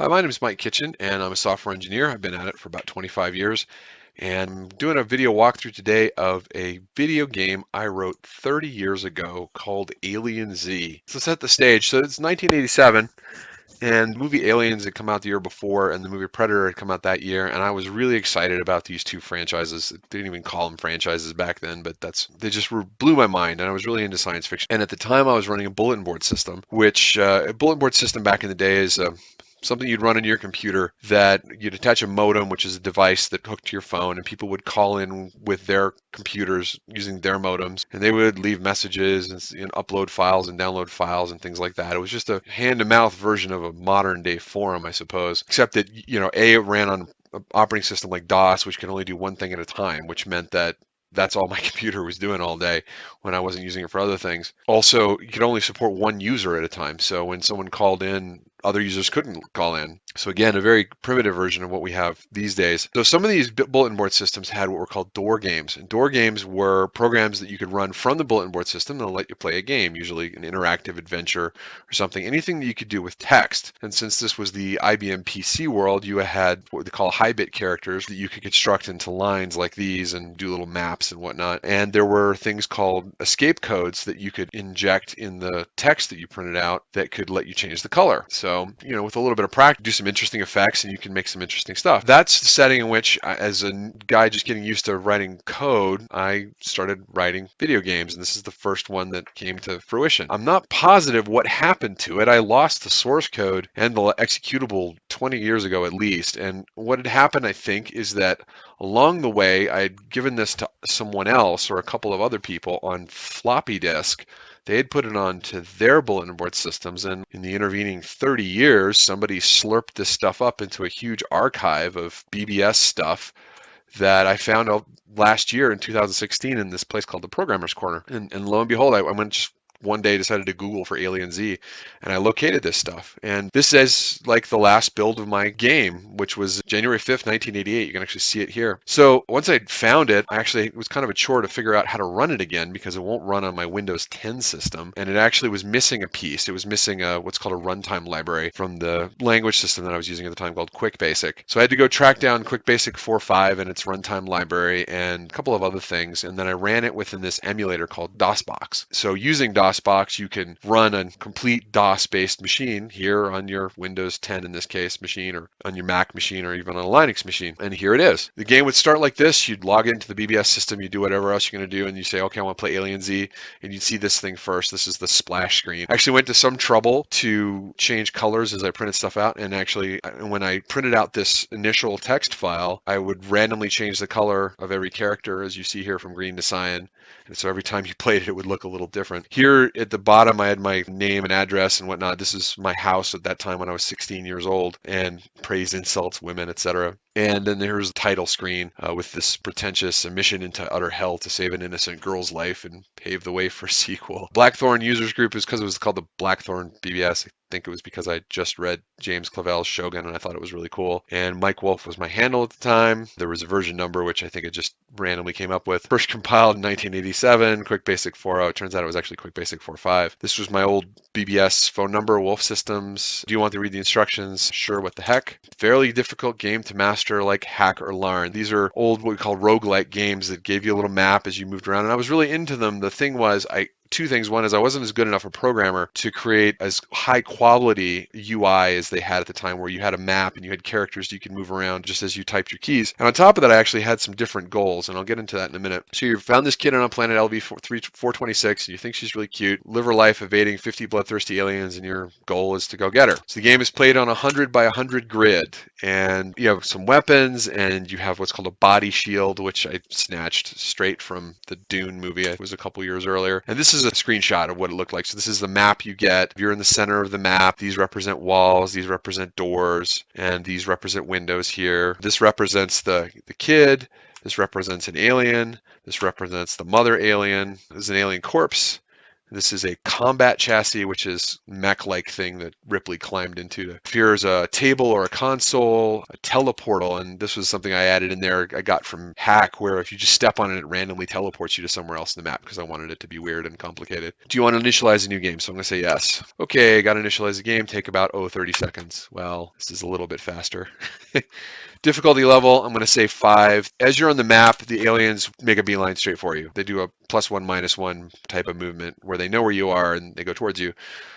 Hi, my name is Mike Kitchen, and I'm a software engineer. I've been at it for about 25 years, and I'm doing a video walkthrough today of a video game I wrote 30 years ago called Alien Z. So set the stage. So it's 1987, and the movie Aliens had come out the year before, and the movie Predator had come out that year, and I was really excited about these two franchises. They didn't even call them franchises back then, but they just blew my mind, and I was really into science fiction. And at the time, I was running a bulletin board system, which a bulletin board system back in the day is something you'd run on your computer that you'd attach a modem, which is a device that hooked to your phone, and people would call in with their computers using their modems, and they would leave messages and upload files and download files and things like that. It was just a hand-to-mouth version of a modern-day forum, I suppose, except that, it ran on an operating system like DOS, which could only do one thing at a time, which meant that that's all my computer was doing all day when I wasn't using it for other things. Also, you could only support one user at a time. So when someone called in, other users couldn't call in. So again, a very primitive version of what we have these days. So some of these bulletin board systems had what were called door games. And door games were programs that you could run from the bulletin board system that'll let you play a game, usually an interactive adventure or something, anything that you could do with text. And since this was the IBM PC world, you had what they call high-bit characters that you could construct into lines like these and do little maps and whatnot. And there were things called escape codes that you could inject in the text that you printed out that could let you change the color. So, with a little bit of practice, do some interesting effects and you can make some interesting stuff. That's the setting in which, as a guy just getting used to writing code, I started writing video games, and this is the first one that came to fruition. I'm not positive what happened to it. I lost the source code and the executable 20 years ago at least, and what had happened, I think, is that along the way, I had given this to someone else or a couple of other people on floppy disk. They had put it onto their bulletin board systems, and in the intervening 30 years, somebody slurped this stuff up into a huge archive of BBS stuff that I found out last year in 2016 in this place called the Programmer's Corner. And lo and behold, I went just one day decided to Google for Alien Z, and I located this stuff. And this is like the last build of my game, which was January 5th, 1988. You can actually see it here. So once I found it, it was kind of a chore to figure out how to run it again because it won't run on my Windows 10 system. And it actually was missing a piece. It was missing what's called a runtime library from the language system that I was using at the time called QuickBasic. So I had to go track down QuickBasic 4.5 and its runtime library and a couple of other things. And then I ran it within this emulator called DOSBox. So using DOSBox, you can run a complete DOS-based machine here on your Windows 10, in this case, machine, or on your Mac machine, or even on a Linux machine. And here it is. The game would start like this. You'd log into the BBS system, you do whatever else you're going to do, and you say, okay, I want to play Alien Z, and you'd see this thing first. This is the splash screen. I actually went to some trouble to change colors as I printed stuff out, and actually, when I printed out this initial text file, I would randomly change the color of every character, as you see here, from green to cyan. And so every time you played it, it would look a little different. Here at the bottom, I had my name and address and whatnot. This is my house at that time when I was 16 years old, and praise, insults, women, etc. And then there's a title screen with this pretentious mission into utter hell to save an innocent girl's life and pave the way for a sequel. Blackthorn users group is because it was called the Blackthorn BBS. I think it was because I just read James Clavell's Shogun and I thought it was really cool. And Mike Wolf was my handle at the time. There was a version number, which I think it just randomly came up with. First compiled in 1987, QuickBasic 4.0. It turns out it was actually QuickBasic 4.5. This was my old BBS phone number, Wolf Systems. Do you want to read the instructions? Sure, what the heck? Fairly difficult game to master, like hack or learn. These are old, what we call roguelike games that gave you a little map as you moved around, and I was really into them. The thing was, two things. One is I wasn't as good enough a programmer to create as high quality UI as they had at the time, where you had a map and you had characters you could move around just as you typed your keys. And on top of that, I actually had some different goals, and I'll get into that in a minute. So you found this kid on planet LV-426, and you think she's really cute. Live her life evading 50 bloodthirsty aliens, and your goal is to go get her. So the game is played on a 100 by 100 grid, and you have some weapons, and you have what's called a body shield, which I snatched straight from the Dune movie. It was a couple years earlier. And this is a screenshot of what it looked like. So this is the map you get. You're in the center of the map. These represent walls. These represent doors. And these represent windows here. This represents the kid. This represents an alien. This represents the mother alien. This is an alien corpse. This is a combat chassis, which is mech-like thing that Ripley climbed into. Here's a table or a console, a teleportal, and this was something I added in there I got from Hack, where if you just step on it, it randomly teleports you to somewhere else in the map because I wanted it to be weird and complicated. Do you want to initialize a new game? So I'm going to say yes. Okay, got to initialize the game. Take about, 30 seconds. Well, this is a little bit faster. Difficulty level, I'm going to say 5. As you're on the map, the aliens make a beeline straight for you. They do a +1, -1 type of movement where they know where you are and they go towards you.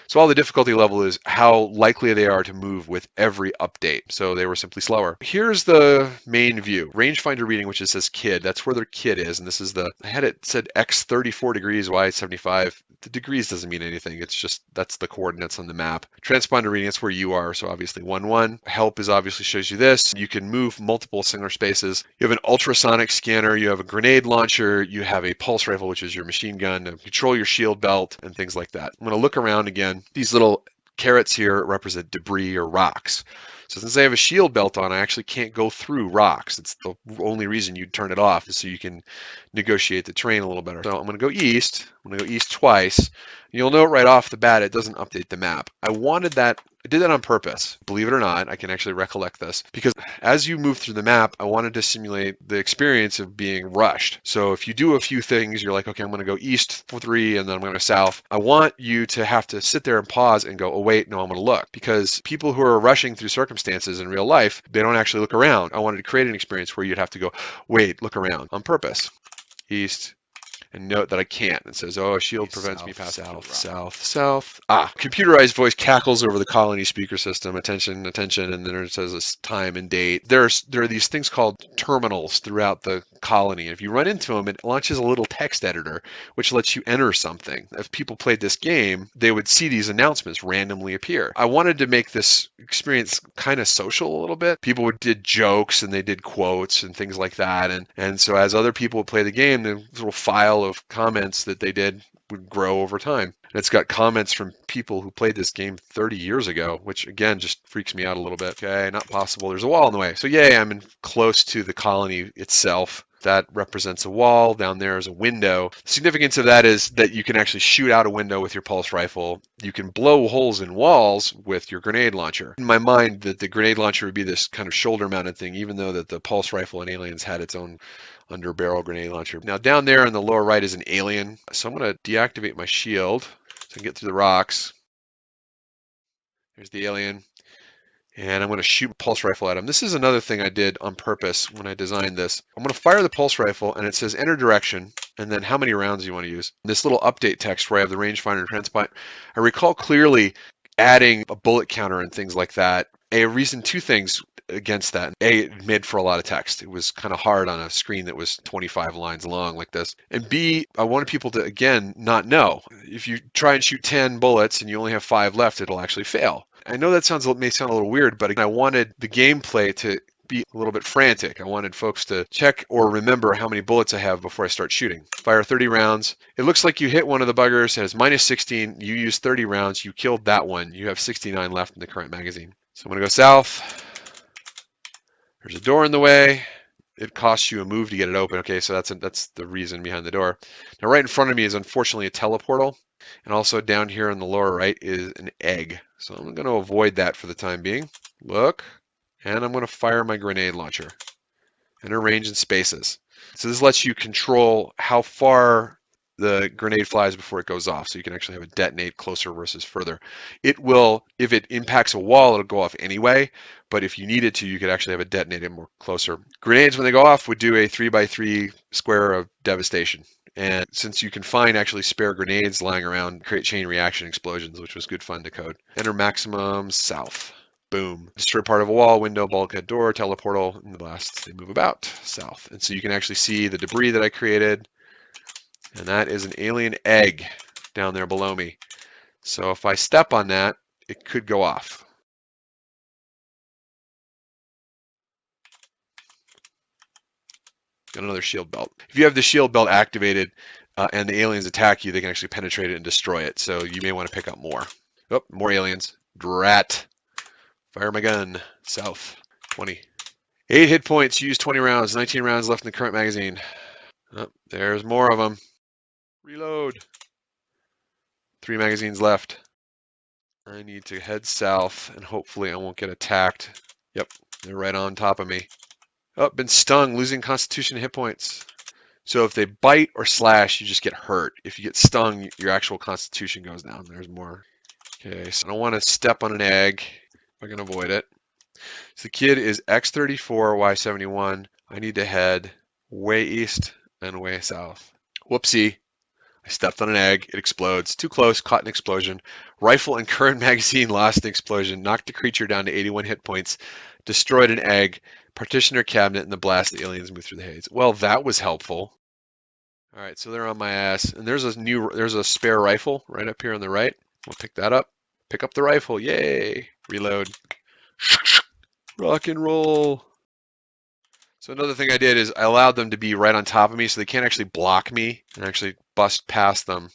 So all the difficulty level is how likely they are to move with every update. So they were simply slower. Here's the main view. Rangefinder reading, which says kid. That's where their kid is. And this is I had it said X 34 degrees, Y 75. The degrees doesn't mean anything. It's just, that's the coordinates on the map. Transponder reading, that's where you are. So obviously 1, 1. Help is obviously shows you this. You can move multiple singular spaces. You have an ultrasonic scanner. You have a grenade launcher. You have a pulse rifle, which is your machine gun to control your shield belt and things like that. I'm going to look around again. These little carrots here represent debris or rocks. So since I have a shield belt on, I actually can't go through rocks. It's the only reason you'd turn it off, is so you can negotiate the terrain a little better. So I'm going to go east. I'm going to go east twice. You'll note right off the bat, it doesn't update the map. I did that on purpose. Believe it or not, I can actually recollect this, because as you move through the map, I wanted to simulate the experience of being rushed. So if you do a few things, you're like, okay, I'm going to go east for 3, and then I'm going to go south. I want you to have to sit there and pause and go, oh wait, no, I'm going to look. Because people who are rushing through circumstances in real life, they don't actually look around. I wanted to create an experience where you'd have to go, wait, look around, on purpose. East, and note that I can't. It says, oh, a shield prevents me passing south. Computerized voice cackles over the colony speaker system. Attention, attention, and then it says this time and date. There are these things called terminals throughout the colony. If you run into them, it launches a little text editor, which lets you enter something. If people played this game, they would see these announcements randomly appear. I wanted to make this experience kind of social a little bit. People did jokes and they did quotes and things like that. And so as other people would play the game, the little file of comments that they did would grow over time. And it's got comments from people who played this game 30 years ago, which again just freaks me out a little bit. Okay, not possible. There's a wall in the way. So yay, I'm close to the colony itself. That represents a wall. Down there is a window. The significance of that is that you can actually shoot out a window with your pulse rifle. You can blow holes in walls with your grenade launcher. In my mind, that the grenade launcher would be this kind of shoulder-mounted thing, even though that the pulse rifle in Aliens had its own under-barrel grenade launcher. Now down there in the lower right is an alien. So I'm going to deactivate my shield so I can get through the rocks. There's the alien. And I'm going to shoot a pulse rifle at him. This is another thing I did on purpose when I designed this. I'm going to fire the pulse rifle, and it says enter direction, and then how many rounds you want to use. This little update text where I have the rangefinder and transport, I recall clearly adding a bullet counter and things like that. A reason, 2 things against that. A, it made for a lot of text. It was kind of hard on a screen that was 25 lines long like this. And B, I wanted people to, again, not know. If you try and shoot 10 bullets and you only have 5 left, it'll actually fail. I know that may sound a little weird, but I wanted the gameplay to be a little bit frantic. I wanted folks to check or remember how many bullets I have before I start shooting. Fire 30 rounds. It looks like you hit one of the buggers. It has -16. You used 30 rounds. You killed that one. You have 69 left in the current magazine. So I'm going to go south. There's a door in the way. It costs you a move to get it open. Okay, so that's the reason behind the door. Now right in front of me is unfortunately a teleportal. And also down here on the lower right is an egg. So I'm going to avoid that for the time being. Look, and I'm going to fire my grenade launcher. Enter range and spaces. So this lets you control how far the grenade flies before it goes off. So you can actually have it detonate closer versus further. It will, if it impacts a wall, it'll go off anyway. But if you needed to, you could actually have it detonate it more closer. Grenades, when they go off, would do a 3x3 square of devastation. And since you can find actually spare grenades lying around, create chain reaction explosions, which was good fun to code. Enter maximum south. Boom. Destroy part of a wall, window, bulkhead, door, teleportal, and the blasts, they move about south. And so you can actually see the debris that I created. And that is an alien egg down there below me. So if I step on that, it could go off. Got another shield belt. If you have the shield belt activated and the aliens attack you, they can actually penetrate it and destroy it. So you may want to pick up more. Oh, more aliens. Drat. Fire my gun. South. 20. 8 hit points. Use 20 rounds. 19 rounds left in the current magazine. Oh, there's more of them. Reload. 3 magazines left. I need to head south and hopefully I won't get attacked. Yep, they're right on top of me. Oh, been stung, losing constitution hit points. So if they bite or slash, you just get hurt. If you get stung, your actual constitution goes down. There's more. Okay, so I don't want to step on an egg if I can avoid it. So the kid is X34, Y71. I need to head way east and way south. Whoopsie. I stepped on an egg. It explodes. Too close. Caught an explosion. Rifle and current magazine lost an explosion. Knocked the creature down to 81 hit points. Destroyed an egg. Partitioned her cabinet in the blast. The aliens moved through the haze. Well, that was helpful. All right, so they're on my ass. And there's a spare rifle right up here on the right. We'll pick that up. Pick up the rifle. Yay. Reload. Rock and roll. So another thing I did is I allowed them to be right on top of me so they can't actually block me and actually bust past them.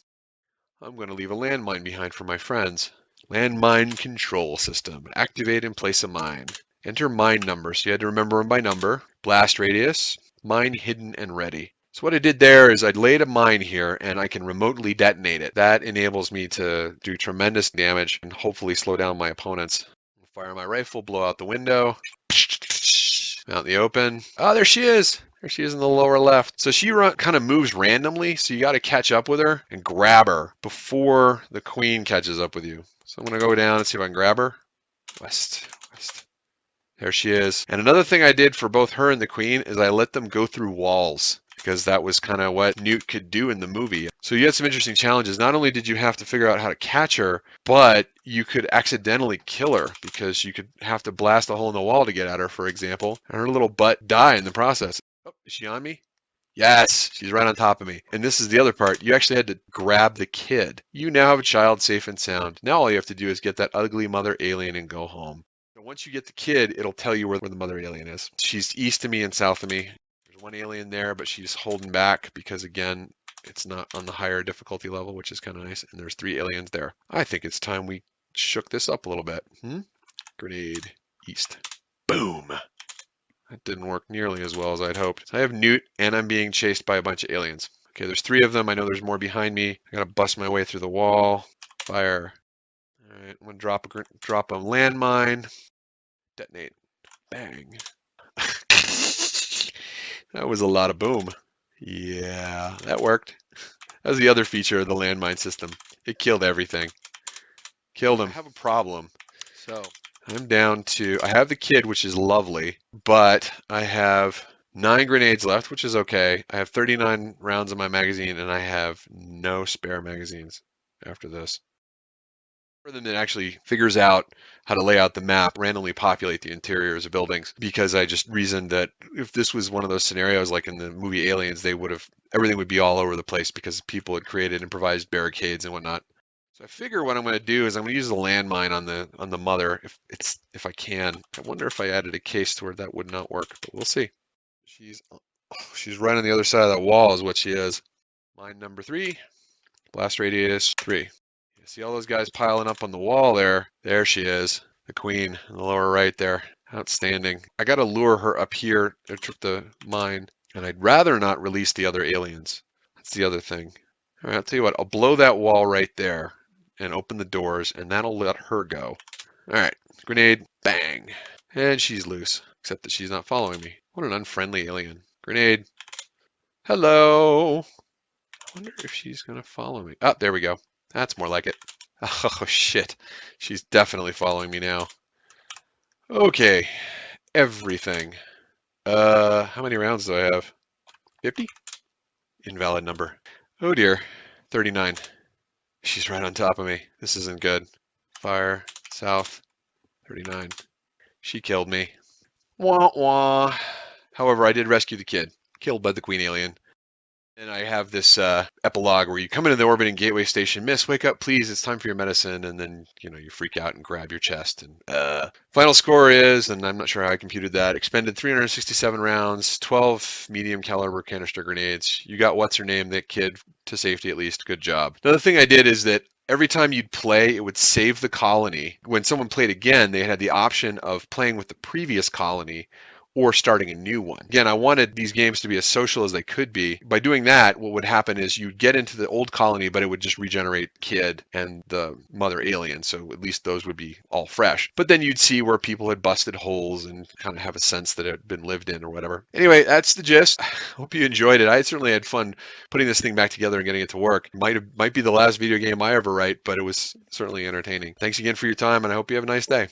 I'm going to leave a landmine behind for my friends. Landmine control system. Activate and place a mine. Enter mine number. So you had to remember them by number. Blast radius. Mine hidden and ready. So what I did there is I laid a mine here and I can remotely detonate it. That enables me to do tremendous damage and hopefully slow down my opponents. Fire my rifle, blow out the window. Out in the open. Oh, there she is. There she is in the lower left. So she kind of moves randomly, so you got to catch up with her and grab her before the queen catches up with you. So I'm going to go down and see if I can grab her. West. There she is. And another thing I did for both her and the queen is I let them go through walls, because that was kind of what Newt could do in the movie. So you had some interesting challenges. Not only did you have to figure out how to catch her, but you could accidentally kill her because you could have to blast a hole in the wall to get at her, for example, and her little butt die in the process. Oh, is she on me? Yes, she's right on top of me. And this is the other part. You actually had to grab the kid. You now have a child safe and sound. Now all you have to do is get that ugly mother alien and go home. So once you get the kid, it'll tell you where the mother alien is. She's east of me and south of me. There's one alien there, but she's holding back because, again, it's not on the higher difficulty level, which is kind of nice. And there's 3 aliens there. I think it's time we shook this up a little bit. Grenade east. Boom. That didn't work nearly as well as I'd hoped. So I have Newt, and I'm being chased by a bunch of aliens. Okay, there's 3 of them. I know there's more behind me. I gotta bust my way through the wall. Fire. All right, I'm gonna drop a landmine. Detonate. Bang. That was a lot of boom. Yeah, that worked. That was the other feature of the landmine system. It killed everything. Killed him. I have a problem. So I'm down to, I have the kid, which is lovely, but I have 9 grenades left, which is okay. I have 39 rounds in my magazine, and I have no spare magazines after this. For them that actually figures out how to lay out the map, randomly populate the interiors of buildings, because I just reasoned that if this was one of those scenarios like in the movie Aliens, everything would be all over the place because people had created improvised barricades and whatnot. So I figure what I'm going to do is I'm going to use the landmine on the mother if I can. I wonder if I added a case to where that would not work, but we'll see. She's right on the other side of that wall is what she is. Mine number 3, blast radius 3. See all those guys piling up on the wall there? There she is, the queen in the lower right there. Outstanding. I got to lure her up here to trip the mine, and I'd rather not release the other aliens. That's the other thing. All right, I'll tell you what, I'll blow that wall right there and open the doors, and that'll let her go. All right, grenade, bang. And she's loose, except that she's not following me. What an unfriendly alien. Grenade. Hello. I wonder if she's going to follow me. Oh, there we go. That's more like it. Oh, shit. She's definitely following me now. Okay. Everything. How many rounds do I have? 50? Invalid number. Oh, dear. 39. She's right on top of me. This isn't good. Fire. South. 39. She killed me. Wah, wah. However, I did rescue the kid. Killed by the queen alien. And I have this epilogue where you come into the orbiting gateway station, miss, wake up, please, it's time for your medicine, and then, you freak out and grab your chest. And final score is, and I'm not sure how I computed that, expended 367 rounds, 12 medium caliber canister grenades. You got what's-her-name, that kid, to safety at least. Good job. Another thing I did is that every time you'd play, it would save the colony. When someone played again, they had the option of playing with the previous colony, or starting a new one. Again, I wanted these games to be as social as they could be. By doing that, what would happen is you'd get into the old colony, but it would just regenerate kid and the mother alien. So at least those would be all fresh. But then you'd see where people had busted holes and kind of have a sense that it had been lived in or whatever. Anyway, that's the gist. Hope you enjoyed it. I certainly had fun putting this thing back together and getting it to work. Might be the last video game I ever write, but it was certainly entertaining. Thanks again for your time, and I hope you have a nice day.